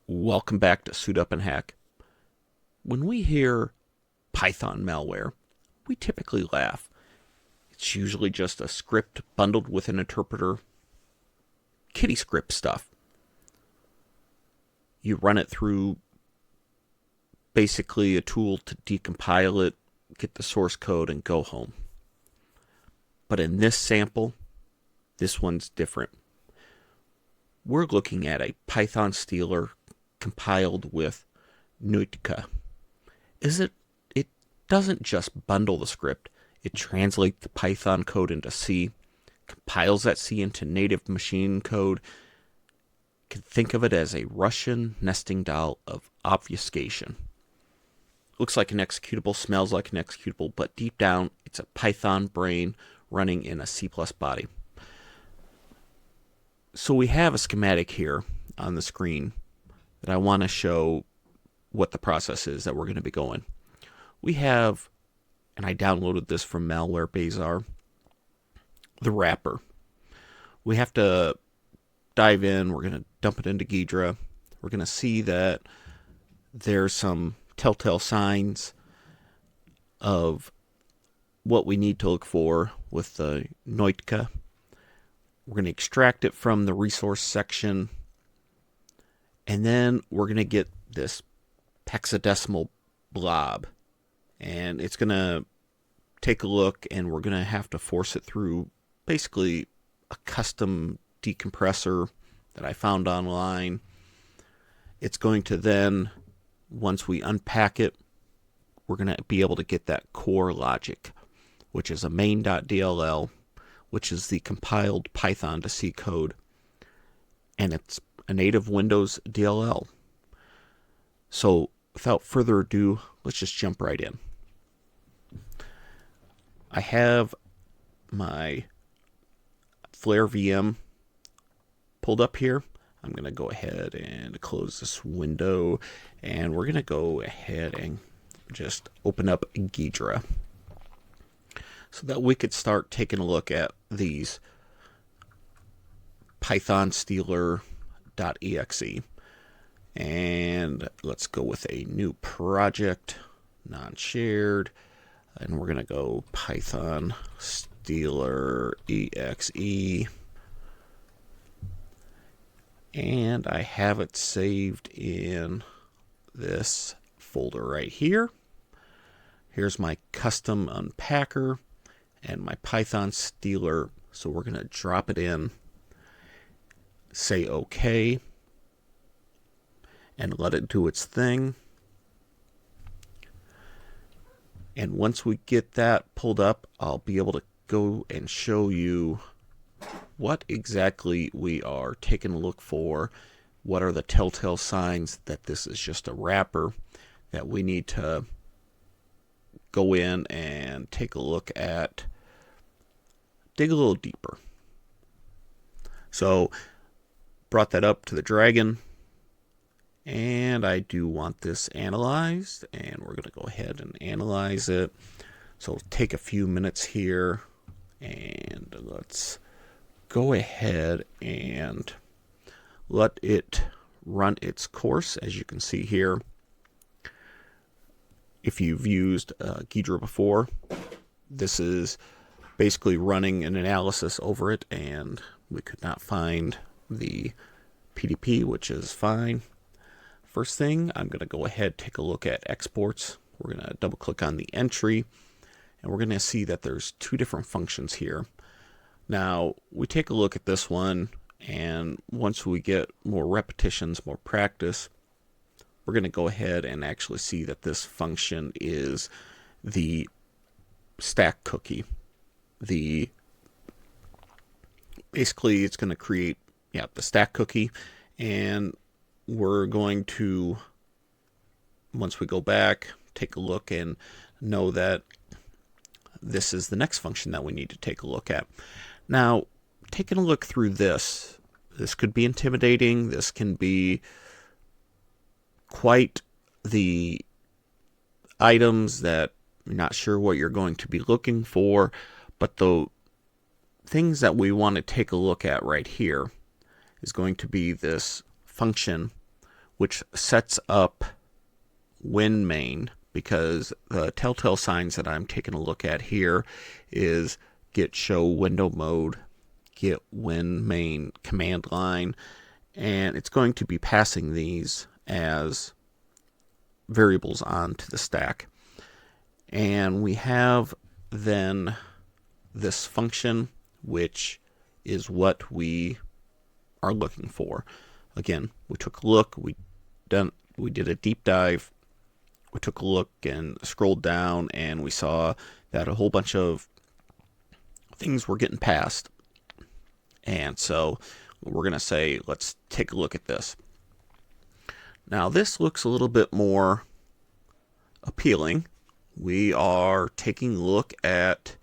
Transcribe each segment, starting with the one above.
Welcome back to Suit Up and Hack. When we hear Python malware, we typically laugh. It's usually just a script bundled with an interpreter. Kiddie script stuff. You run it through basically a tool to decompile it, get the source code, and go home. But in this sample, this one's different. We're looking at a Python stealer compiled with Nuitka. It doesn't just bundle the script, it translates the Python code into C, compiles that C into native machine code. You can think of it as a Russian nesting doll of obfuscation. Looks like an executable, smells like an executable, but deep down it's a Python brain running in a C+ body. So we have a schematic here on the screen that I want to show what the process is that we're going to be going. We have, and I downloaded this from MalwareBazaar, the wrapper. We have to dive in. We're going to dump it into Ghidra. We're going to see that there's some telltale signs of what we need to look for with the Nuitka. We're going to extract it from the resource section, and then we're going to get this hexadecimal blob, and it's going to take a look, and we're going to have to force it through basically a custom decompressor that I found online. It's going to then, once we unpack it, we're going to be able to get that core logic, which is a main.dll, which is the compiled Python to C code, and it's a native Windows DLL. So without further ado, let's just jump right in. I have my FlareVM pulled up here. I'm going to go ahead and close this window, and we're going to go ahead and just open up Ghidra so that we could start taking a look at these Python stealer.exe. And let's go with a new project, non-shared, and we're going to go Python stealer exe. And I have it saved in this folder right here. Here's my custom unpacker and my Python stealer. So we're going to drop it in, say OK, and let it do its thing. And once we get that pulled up, I'll be able to go and show you what exactly we are taking a look for. What are the telltale signs that this is just a wrapper that we need to go in and take a look at, dig a little deeper. So brought that up to the Dragon, and I do want this analyzed, and we're going to go ahead and analyze it. So it'll take a few minutes here, and let's go ahead and let it run its course. As you can see here, if you've used Ghidra before, this is basically running an analysis over it, and we could not find the PDP, which is fine. First thing, I'm going to go ahead, take a look at exports. We're going to double click on the entry, and we're going to see that there's two different functions here. Now, we take a look at this one, and once we get more repetitions, more practice, we're going to go ahead and actually see that this function is the stack cookie. Basically, it's going to create the stack cookie, and we're going to, once we go back, take a look and know that this is the next function that we need to take a look at. Now, taking a look through this could be intimidating. This can be quite the items that you're not sure what you're going to be looking for, but the things that we want to take a look at right here is going to be this function, which sets up WinMain, because the telltale signs that I'm taking a look at here is get show window mode, get WinMain command line, and it's going to be passing these as variables onto the stack. And we have then this function, which is what we are looking for. Again, we took a look, we did a deep dive, we took a look and scrolled down, and we saw that a whole bunch of things were getting passed. And so we're going to say, let's take a look at this. Now this looks a little bit more appealing. We are taking a look at,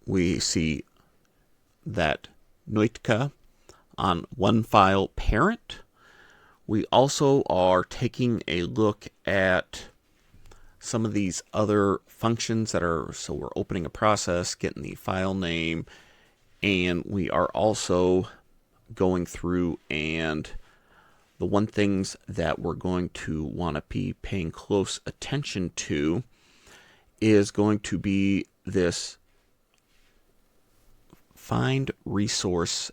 we see that Nuitka on one file parent. We also are taking a look at some of these other functions that are, so we're opening a process, getting the file name, and we are also going through, and the one things that we're going to want to be paying close attention to is going to be this FindResourceA.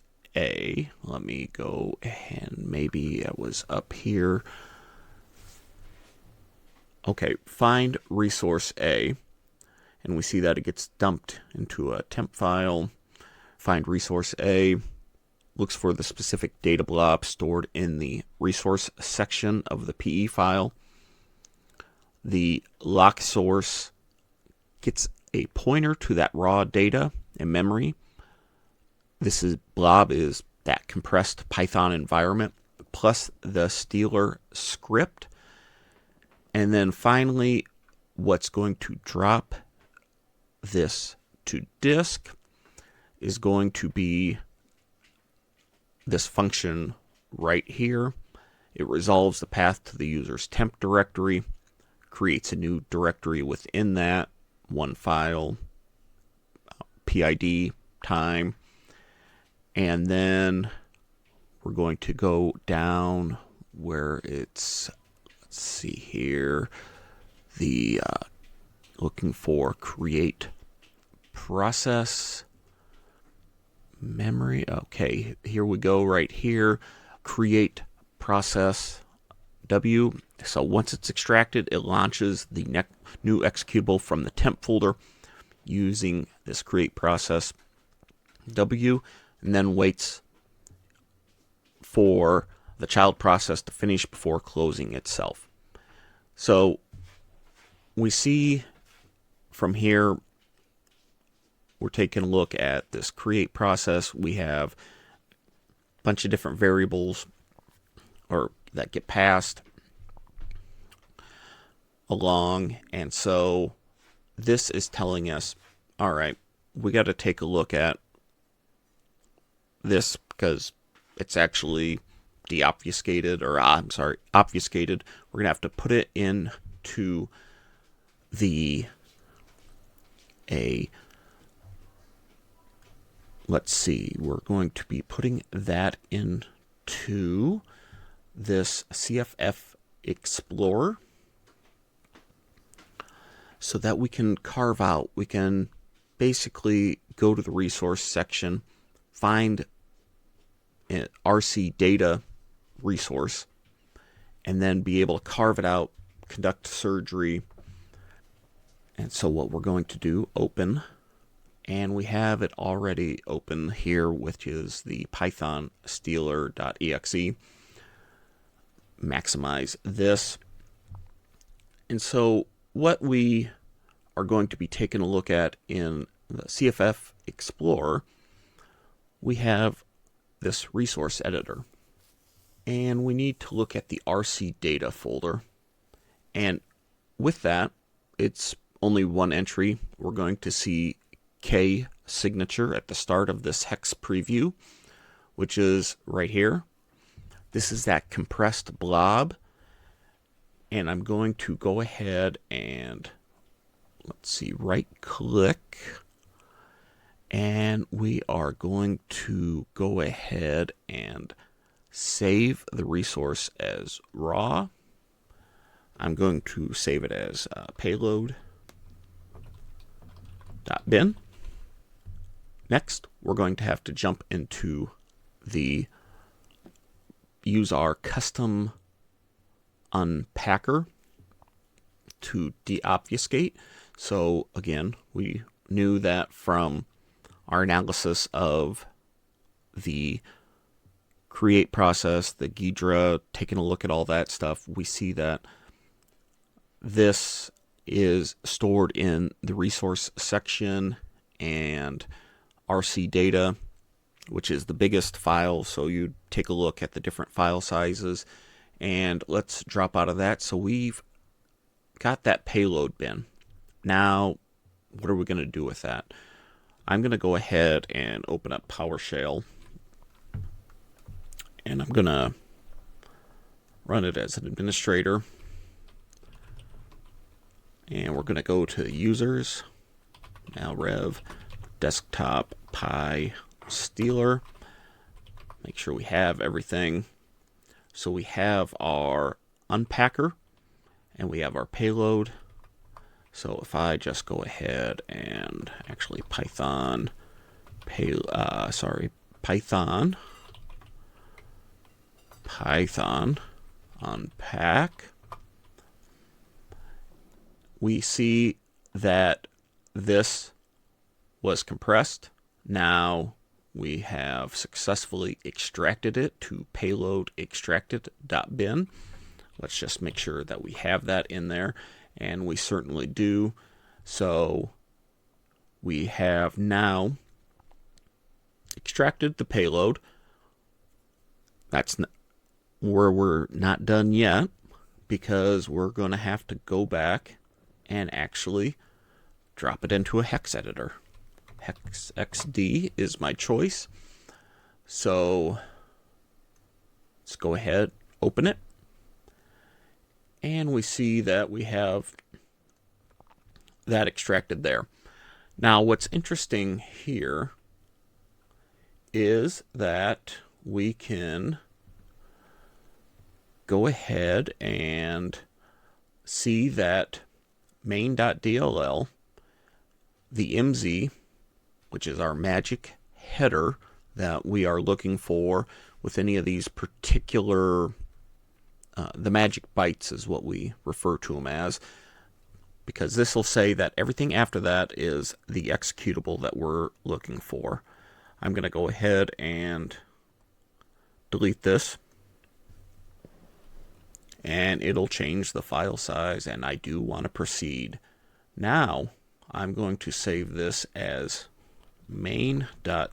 Let me go ahead, maybe it was up here. Okay, FindResourceA, and we see that it gets dumped into a temp file. FindResourceA looks for the specific data blob stored in the resource section of the PE file. The lock source gets a pointer to that raw data in memory. This is blob is that compressed Python environment plus the stealer script. And then finally, what's going to drop this to disk is going to be this function right here. It resolves the path to the user's temp directory, creates a new directory within that, one file, PID, time, and then we're going to go down where it's, let's see here, the looking for create process memory. Okay, here we go right here, create process W. So once it's extracted, it launches the new executable from the temp folder using this create process W, and then waits for the child process to finish before closing itself. So we see from here, we're taking a look at this create process. We have a bunch of different variables or that get passed along, and so this is telling us, all right, we got to take a look at this because it's actually deobfuscated, or obfuscated. We're gonna have to put it into the let's see, we're going to be putting that into this CFF Explorer so that we can carve out, we can basically go to the resource section, find an RC data resource, and then be able to carve it out, conduct surgery. And so what we're going to do, open, and we have it already open here, which is the Python stealer.exe. Maximize this. And so what we are going to be taking a look at in the CFF Explorer, we have this resource editor. And we need to look at the RC data folder. And with that, it's only one entry. We're going to see K signature at the start of this hex preview, which is right here. This is that compressed blob. And I'm going to go ahead and, let's see, right click. And we are going to go ahead and save the resource as raw. I'm going to save it as payload.bin. Next, we're going to have to jump into use our custom Unpacker to deobfuscate. So again, we knew that from our analysis of the create process, the Ghidra, taking a look at all that stuff, we see that this is stored in the resource section and RC data, which is the biggest file. So you take a look at the different file sizes, and let's drop out of that. So we've got that payload bin. Now, what are we going to do with that? I'm going to go ahead and open up PowerShell, and I'm going to run it as an administrator. And we're going to go to users, malrev, desktop, pi, stealer. Make sure we have everything. So we have our Unpacker and we have our payload. So if I just go ahead and actually Python unpack, we see that this was compressed. Now we have successfully extracted it to payload extracted.bin. Let's just make sure that we have that in there, and we certainly do. So we have now extracted the payload. That's where we're not done yet, because we're going to have to go back and actually drop it into a hex editor. Hex XD is my choice. So let's go ahead, open it, and we see that we have that extracted there. Now what's interesting here is that we can go ahead and see that main.dll, the MZ, which is our magic header that we are looking for with any of these particular, the magic bytes is what we refer to them as, because this will say that everything after that is the executable that we're looking for. I'm going to go ahead and delete this, and it'll change the file size, and I do want to proceed. Now I'm going to save this as main.dll,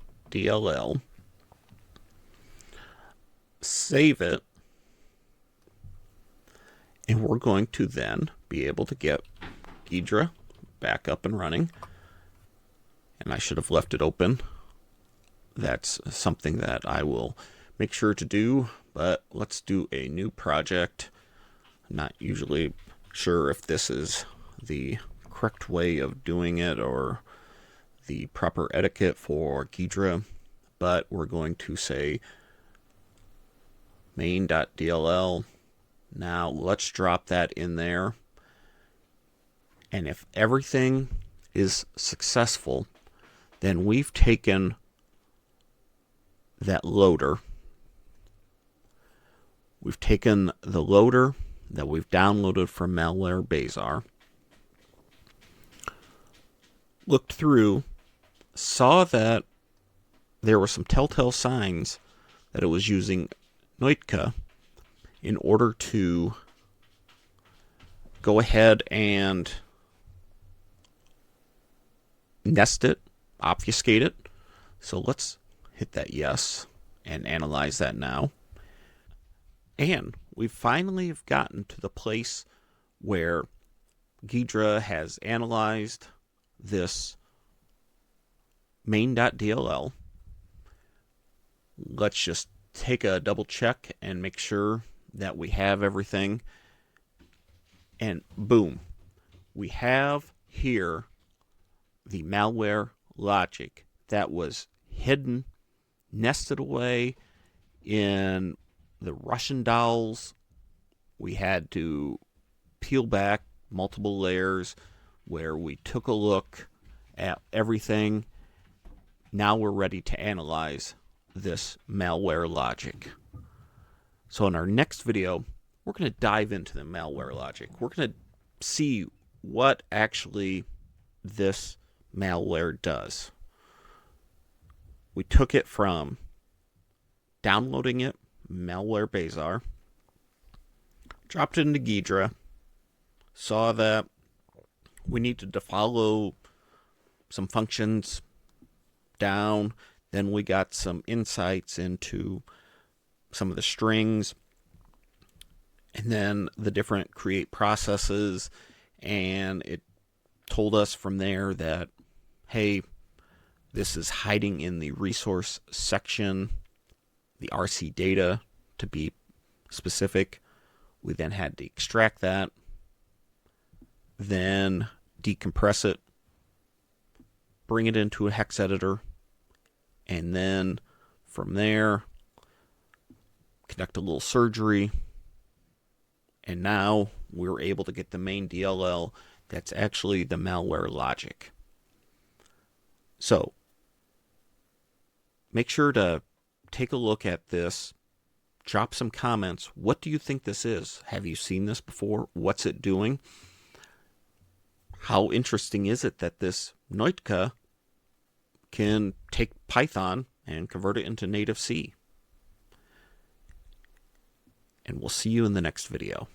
save it, and we're going to then be able to get Ghidra back up and running. And I should have left it open. That's something that I will make sure to do, but let's do a new project. I'm not usually sure if this is the correct way of doing it or the proper etiquette for Ghidra, but we're going to say main.dll. Now let's drop that in there, and if everything is successful, then we've taken that loader, we've taken the loader that we've downloaded from MalwareBazaar, looked through, saw that there were some telltale signs that it was using Nuitka in order to go ahead and nest it, obfuscate it. So let's hit that yes and analyze that now. And we finally have gotten to the place where Ghidra has analyzed this main.dll. Let's just take a double check and make sure that we have everything. And boom, we have here the malware logic that was hidden, nested away in the Russian dolls, we had to peel back multiple layers where we took a look at everything. Now we're ready to analyze this malware logic. So in our next video, we're going to dive into the malware logic. We're going to see what actually this malware does. We took it from downloading it, MalwareBazaar, dropped it into Ghidra, saw that we needed to follow some functions down. Then we got some insights into some of the strings, and then the different create processes, and it told us from there that, hey, this is hiding in the resource section, the RC data to be specific. We then had to extract that, then decompress it, bring it into a hex editor, and then from there conduct a little surgery, and now we're able to get the main DLL that's actually the malware logic. So make sure to take a look at this, drop some comments. What do you think this is? Have you seen this before? What's it doing? How interesting is it that this Nuitka can take Python and convert it into native C? And we'll see you in the next video.